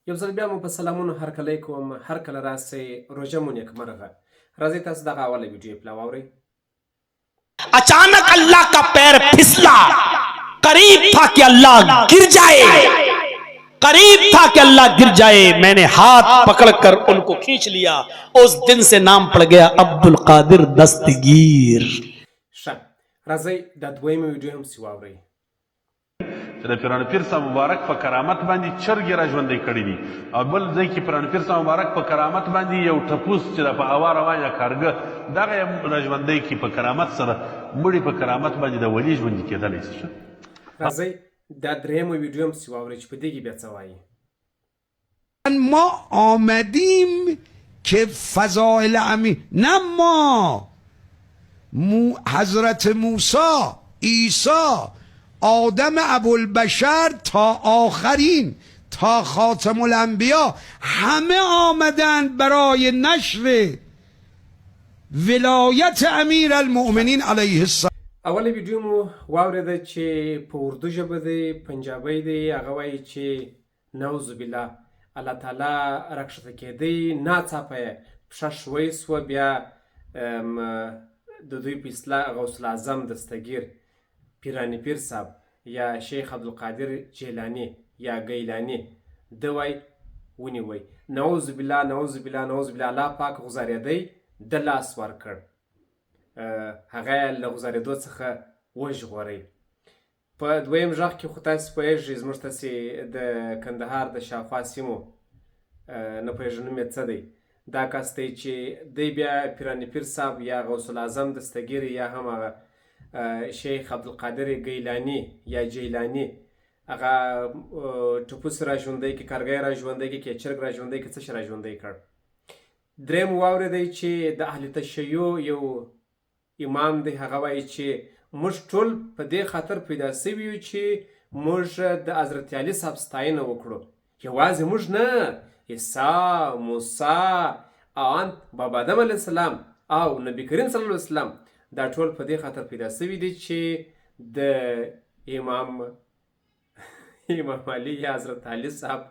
یو ځل بیا مو په سلامونو هرکلی کوم. هر کله راسئ روژه مو نیکمرغه. راځئ تاسو دغه اوله ویډیو پلا واورئ. अचानक अल्लाह का पैर फिसला, करीब था कि अल्लाह गिर जाए, करीब था कि अल्लाह गिर जाए। मैंने हाथ पकड़कर उनको खींच लिया। उस दिन से नाम पड़ गया अब्दुल कादिर दस्तगीर। ښه راځئ دا دویمه ویډیو هم سې واورئ. د پیران پیر صاحب مبارک په کرامت باندې چرګې را ژوندی کړي دي، او بل ځای کې پیران پیر صاحب مبارک په کرامت باندې یو ټپوس چې د په هوا روان یا کارګه دغه یې را ژوندی کړي په کرامت سره. مړي په کرامت باندې د ولي ژوندي کېدلی شي. راځئ دا دریمه ویډیو هم سې واورئ چې په دې کې بیا څه وایي. ما آمدیم که فضائل نه ما حضرت موسی، عیسی، آدم ابوالبشر تا آخرین تا خاتم الانبیا همه آمدن برای نشر ولایت امیر المؤمنین علیه السلام. اوله ویډیو مو واورېده چې په اردو ژبه دی، پنجابی دی. هغه وایي چې نعوذ بالله الله تعالی راکښته کېدی، ناڅاپه یې پښه شوی سوه. بیا د دوی په اصطلاح غوث الاعظم دستګیر پیرانی پیر صاحب یا شیخ عبدالقادر جیلانی یا گیلانی ده وای ونیوی. نعوذ بالله نعوذ بالله نعوذ بالله. الله پاک غوځارېدی، ده لاس ورکړ، هغه یې له غوځارېدو څخه وژغورئ. په دویم غږ کې خو تاسې پوهېږئ زموږ تاسې د کندهار د شاوخوا سیمو نه پوهېږم نوم یې څه دی، دا کس دی چې دی بیا پیرانی پیر صاحب یا غوث الاعظم دستګیر یا هم هغه شیخ عبدالقادر گیلانی یا جیلانی هغه ټپوس را ژوندی کړي، کارګی را ژوندی کړي، که چرګ را ژوندی کړي، څه شی را ژوندی کړ. دریم واورېدی چې د اهل تشیع یو امام دی، هغه وایي چې موږ ټول په دې خاطر پیدا سوي یو چې موږ د حضرت علي صاحب ستاینه وکړو. یوازې موږ نه، عیسی، موسی او بابا آدم علیه السلام او نبی کریم صلی الله علیه وسلم دا ټول په دې خاطر پیدا سوي دي چې د امام علي یا حضرت علي صاحب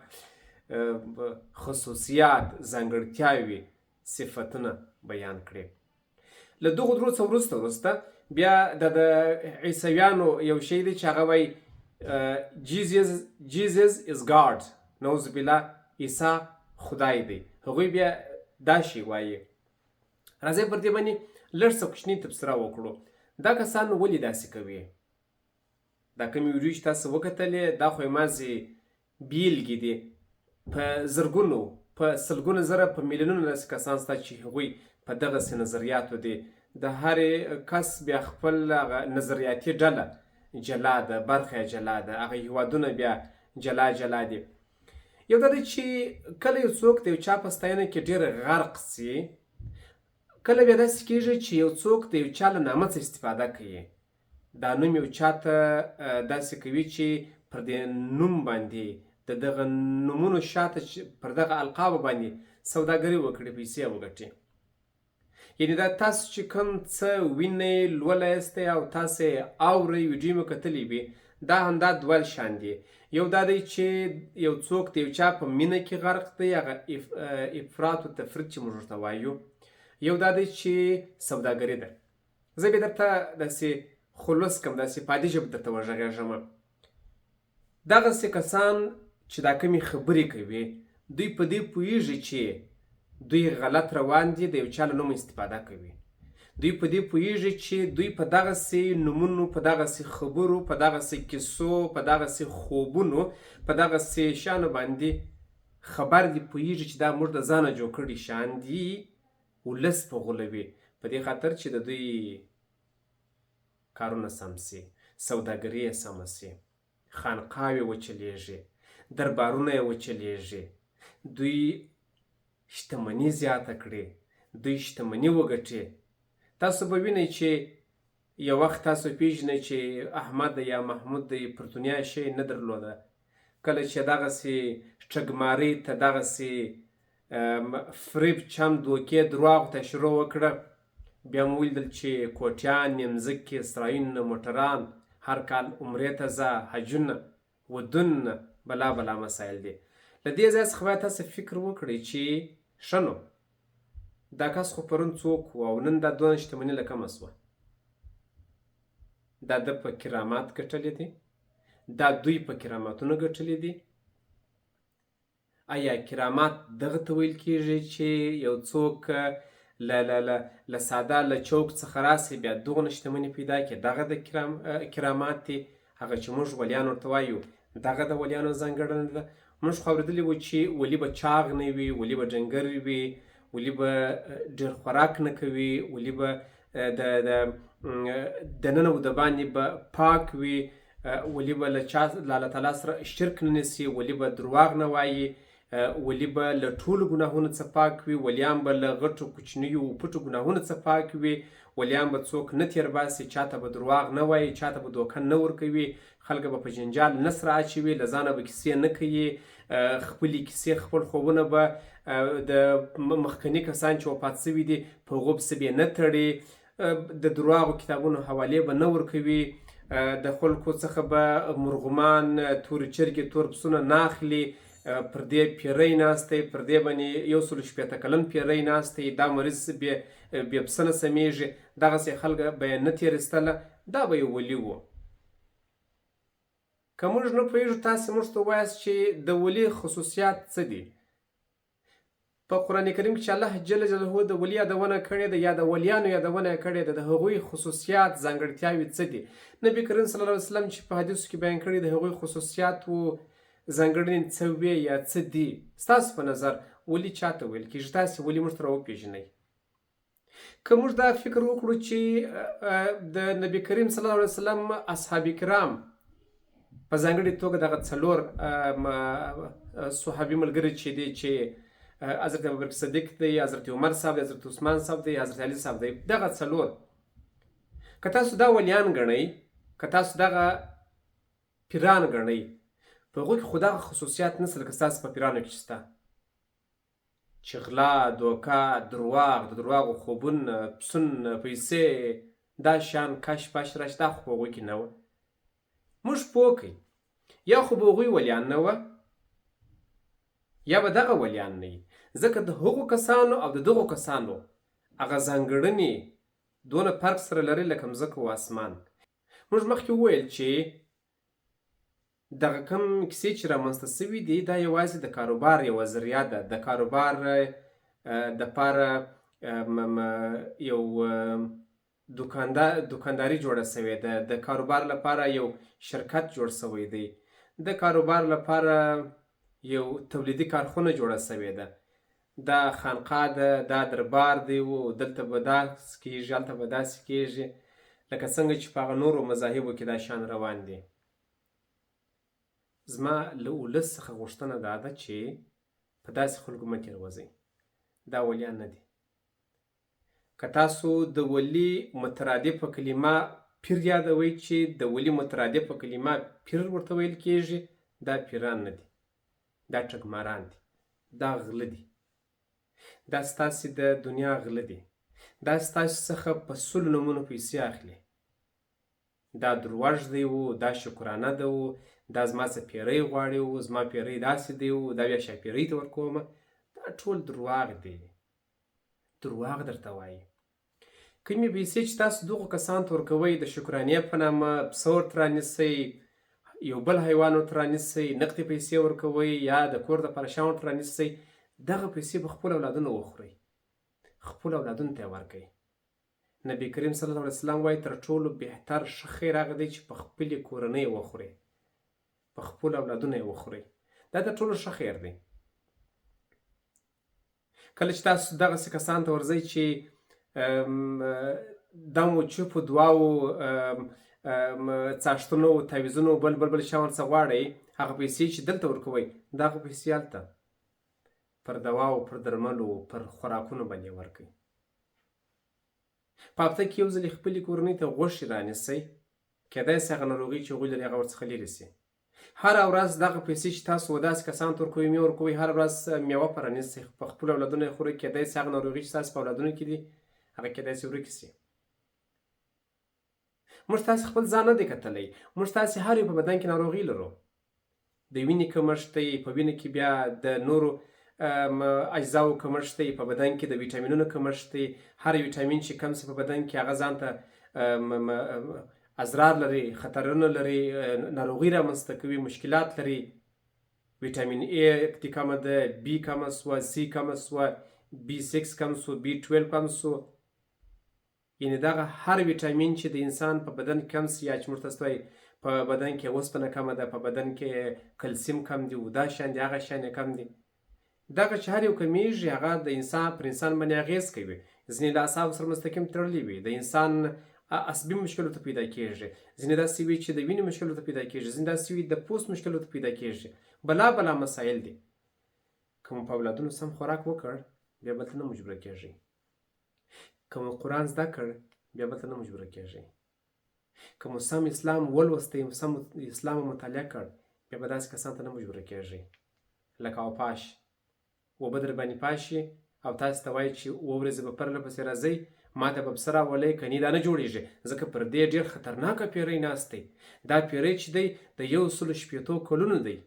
خصوصیات، ځانګړتیاوې، صفتونه بیان کړي. له دغو درو څه وروسته بیا د عیسویانو یو شی دی چې هغه وایي جیزس از ګاډ، نعوذ بالله عیسی خدای دی. هغوی بیا دا شی وایي. راځئ پر دې باندې لږ څه کوچني تبصره وکړو. دا کسان ولې داسې کوي؟ دا کومې ویډیو چې تاسو وکتلې دا خو یوازې بیلګې دي. په زرګونو، په سلګونو زره، په میلیونونو داسې کسان شته چې هغوی په دغسې نظریاتو دي. د هر کس بیا خپل هغه نظریاتي ډله جلا ده، برخه یې جلا ده، هغه هیوادونه بیا جلا جلا دي. یو دا دی چې کله یو څوک د یو چا په ستاینه کې ډېر غرق سي، کله بیا داسې کېږي چې یو څوک د یو چا له نامه څخه استفاده کوي. دا نوم یو چا ته داسې کوي چې پر دې نوم باندې د دغه نومونو شاته پر دغه القابو باندې سوداګري وکړي، پیسې وګټي. یعنې دا تاسو چې کوم څه وینئ، لولی یاستئ او تاسې اورئ، ویډیو مو کتلې وي، دا همدا دوه شان دي. یو دا دی چې یو څوک د یو چا په مینه کې غرق دی، هغه افراط و تفریط چې موږ ورته وایو. یو دا دی چې سوداګري ده. زه بیا درته داسې خلوص کړم، داسې په عادي ژبه درته وغږېږم. دغسې کسان چې دا کومې خبرې کوي، دوی په دې پوهېږي چې دوی غلط روان دي، د یو چا له نومه استفاده کوي. دوی په دې پوهېږي چې دوی په دغسې نومونو، په دغسې خبرو، په دغسې کیسو، په دغسې خوبونو، په دغسې شیانو باندې خبر دي، پوهېږي چې دا موږ د ځانه جوړ کړي شیان دي، ولس په غولوي. په دې خاطر چې د دوی کارونه سم سي، سوداګري یې سمه سي، خانقاوې وچلېږي، دربارونه یې وچلېږي، دوی شتمني زیاته کړي، دوی شتمني وګټي. تاسو به وینئ چې یو وخت تاسو پیژنئ چې احمد یا محمود د پر دنیا شی نه درلوده. کله چې دغسې ټګمارۍ ته، دغسې فریب، چم، دوکې، دروغو ته شروع وکړه، بیا مو ولیدل چې کوټیان، مځکې، سرایونه، موټران، هر کال عمرې ته ځه، حجونه، ودونه، بلا بلا مسایل دي. له دې ځای څخه باید تاسو فکر وکړئ چې ښه نو دا کس خو پرون څوک و او نن دا دونه شتمني له کمه شوه. دا ده په کرامات ګټلې دي، دا دوی په کراماتونو ګټلې دي. آیا کرامات دغه ته ویل کېږي چې یو څوک له ساده له چوک څخه راسي بیا دغونه شتمني پیدا کړي؟ دغه د کرامات دي. هغه چې موږ ولیان ورته وایو دغه د ولیانو ځانګړنه ده. موږ خو اورېدلي وو چې ولي به چاغ نه وي، ولي به ډنګر وي، ولي به ډېر خوراک نه کوي، ولي به د ننه او د باندې به پاک وي، ولي به له الله تعالی سره شرک نه نیسي، ولي به درواغ نه وایي، ولي به له ټولو ګناهونو څخه پاک وي، ولیان به له غټو کوچنیو پټو ګناهونو څخه پاک وي، ولیان به څوک نه تیر باسي، چاته به درواغ نه وایي، چاته به دوکه نه ورکوي، خلک به په جنجال نه سره اچوي، له ځانه به کیسې نه کوي، خپلې کیسې خپل خوبونه به د مخکني کسان چې وفات شوي دي په هغو پسې به نه تړي، د درواغو کتابونو حوالې به نه ورکوي، د خلکو څخه به مرغومان، تورې چرګې، تور پسونه نه اخلي، پر دې پیری ناستی، پر دې باندې 160 کلن پیری ناستی، دا مریض بې پسه نه سمیږي، دغسې خلک به یې نه تېرېستله. دا به یې ولي و. که موږ نه پوهېږو تاسې موږ ته ووایاست چې د ولي خصوصیات څه دي. په قرآن کریم کې چې الله جل جلاله د ولي یادونه کړې ده یا د ولیانو یادونه یې کړې ده، د هغوی خصوصیات ځانګړتیاوې څه دي؟ نبي کریم صلی الله علیه وسلم چې په حدیثو کې بیان کړي د هغوی خصوصیاتو ځانګړنې څه وې یا څه دي؟ ستاسو په نظر ولي چاته ویل کېږي؟ تاسې ولي موږ ته راوپېژنئ. که موږ دا فکر وکړو چې د نبي کریم صلی الله علیه وسلم اصحاب کرام په ځانګړې توګه دغه 4 صحابي ملګري چې دي چې حضرت ابوبکر صدیق دی، حضرت عمر صاحب دی، حضرت عثمان صاحب دی، حضرت علي صاحب دی، دغه 4 که تاسو دا ولیان ګڼئ، که تاسو دغه پیران ګڼئ، په هغوی کې خو دغه خصوصیات نشته لکه ستاسو په پیرانو کې چې شته، چې غلا، دوکه، درواغ، د درواغو خوبونه، پسون، پیسې، دا شیان کش پش رش، دا خو په هغوی کې نه وه. موږ پوه کړئ یا خو به هغوی ولیان نه وه یا به دغه ولیان نه وي، ځکه د هغو کسانو او د دغو کسانو هغه ځانګړنې دونه فرق سره لري لکه مځکه و اسمان. موږ مخکې وویل چې دغه کم کیسې چې رامنځته شوي دي دا یوازې د کاروبار یوه ذریعه ده. د کاروبار دپاره یو دوکانداري جوړه شوې ده، د کاروبار لپاره یو شرکت جوړ شوی دی، د کاروبار لپاره یو تولیدي کارخونه جوړه شوې ده، دا خانقاه ده، دا دربار دی و دلته به داسې کېږي، هلته به داسې کېږي، لکه څنګه چې په هغه نورو مذاهبو کې دا شیان روان دي. زما له ولس څخه غوښتنه دا ده چې په داسې خلکو مه تېروځئ، دا ولیان نه دي. که تاسو د ولي مترادفه کلمه پیر یادوئ چې د ولي مترادفه کلمه پیر ورته ویل کېږي، دا پیران نه دي، دا ټګماران دي، دا غله دي، دا ستاسې د دنیا غله دي، دا ستاسې څخه په 100 نومونو پیسې اخلي، دا دروغ دی و، دا شکرانه ده و، دا زما څه پیری غواړي و، زما پیری داسې دی و، دا بیا شاپیرۍ ته ورکومه، دا ټول درواغ دی، درواغ درته وایي. کومې پیسې چې تاسو دغو کسانو ته ورکوئ د شکرانې په نامه، پسه ورته رانیسئ، یو بل حیوان ورته رانیسئ، نقدې پیسې ورکوئ یا د کور دپاره شیان ورته رانیسئ، دغه پیسې به خپل اولادونه وخورئ، خپل اولادونو ته یې ورکوئ. نبي کریم صلی الله علیه وسلم وایي تر ټولو بهتر ښه خیر هغه دی چې په خپلې کورنۍ وخورئ، په خپلو اولادونه یې وخورئ، دا تر ټولو ښه خیر دی. کله چې تاسو دغسې کسانو ته ورځئ چې دم و چوپ و دواو څاښتونو و تعویزونو بل شیان ورڅخه غواړئ، هغه پیسې چې دلته ورکوئ دغه پیسې هلته پر دواو، پر درملو، پر خوراکونو باندې ورکوئ. په هفته کې یو ځلې خپلې کورنۍ ته غوښې رانیسئ، کیدای شي هغه ناروغي چې هغوی لري هغه ورڅخه لرې شي. هره ورځ دغه پیسې چې تاسو داسې کسانو ته ورکوئ مې ورکوئ، هره ورځ میوه په رانیسئ، په خپلو اولادونو یې خورئ، کیدای شي هغه ناروغي چې ستاسو په اولادونو کې دي هغه کیدای شي ورکې شي. موږ تاسې خپل ځان نه دی کتلی، موږ تاسې هر یو په بدن کې ناروغي لرو، د وینې کمښت دی، په وینه کې بیا د نورو اجزاو کمښت دی، په بدن کې د ویټامینونو کمښت دی. هر ویټامین چې کم شي په بدن کې هغه ځان ته اضرار لري، خطرونه لري، ناروغي رامنځته کوي، مشکلات لري. ویټامین A دې کمه ده، B کمه سوه، C کمه سوه، B6 کم سو، B12 کم سو. یعنې دغه هر ویټامین چې د انسان په بدن کې کم سي، یا چې موږ ته ستوایي په بدن کې اوسپنه کمه ده، په بدن کې کلسیم کم دی، او دا شیان دي هغه شیان کم دي. دغه چې هر یو کمیږي هغه د انسان پر انسان باندې اغېز کوي. ځینې له اعصابو سره مستقیم تړلي وي، د انسان عصبي مشکلو ته پیدا کېږي. ځینې داسې وي چې د وینې مشکلو ته پیدا کېږي. ځینې داسې وي د پوست مشکلو ته پیدا کېږي. بلا مسایل دي. که مو په اولادونو سم خوراک وکړ بیا بل ته نه مجبوره کېږئ. که مو قرآن زده کړ بیا بل ته نه مجبوره کېږئ. که مو سم اسلام ولوستی، سم اسلام مطالعه کړ بیا به داسې کسانو ته نه مجبوره کېږئ لکه اوپاش. اوبه در باندې پاشي او تاسو ته وایي چې اوه ورځې به پرله پسې راځئ، ما ته به پسه راولئ، کنې دا نه جوړېږي. ځکه پر دې ډېر خطرناکه پیری ناست دی. دا پیری چې دی د 160 کلونو دی.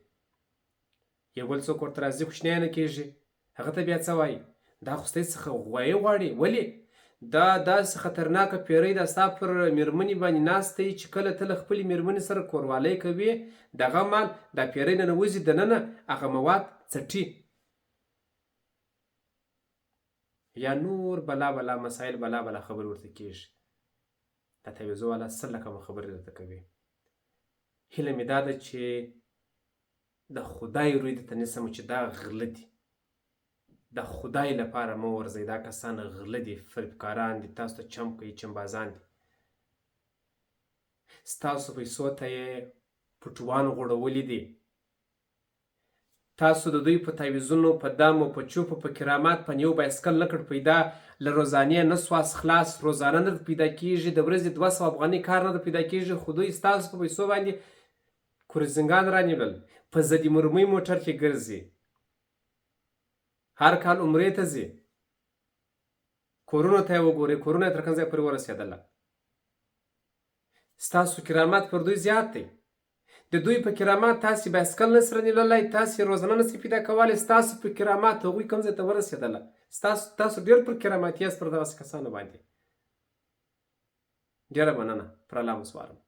یو بل څوک ورته راځي کوچنی نه کېږي، هغه ته بیا څه وایي؟ دا خو ستاسې څخه غوایي غواړي. ولې؟ دا داسې خطرناکه پیری دا ستا پر مېرمنې باندې ناست دی چې کله ته له خپلې مېرمنې سره کوروالی کوي، دغه مال دا پیری نه ننوځي دننه هغه مواد څټي، یا نور بلا مسایل بلا خبرې ورته کېږي. دا تعویضو والا 100 لکه خبرې درته کوي. هیله مې دا ده چې د خدای روی درته نیسم چې دا غله دي. د خدای لپاره مه ورځئ. دا کسان غله دي، فریبکاران دي، تاسو ته چم کوي، چمبازان دي. ستاسو پیسو ته یې پټوان غوړولي دي. تاسو د دوی په تعویضونو، په دمو، په چوپو، په کرامات په یو بایسکل نه کړ پیدا، له روزانې نه سواس خلاص، روزانه نه پیدا کېږي، د ورځې 200 افغانۍ کار نه پیدا کېږي، خو دوی ستاسو په پیسو باندې کورزنګان رانیول، په ضد مرمۍ موټر کې ګرځي، هر کال عمرې ته ځي. کورونو ته یې وګورئ، کورونه یې تر کوم ځای پورې ورسېدله. ستاسو کرامات پر دوی زیات دی. د دوی په کرامات تاسې بایسکل نه سره نیوللی، تاسې روزانه نه سئ پیدا کولی، ستاسو په کرامات هغوی کوم ځای ته ورسېدله. تاسو ډېر پر کرامات یاست پر دغسې کسانو باندې. ډېره مننه. پر الله مو سپارم.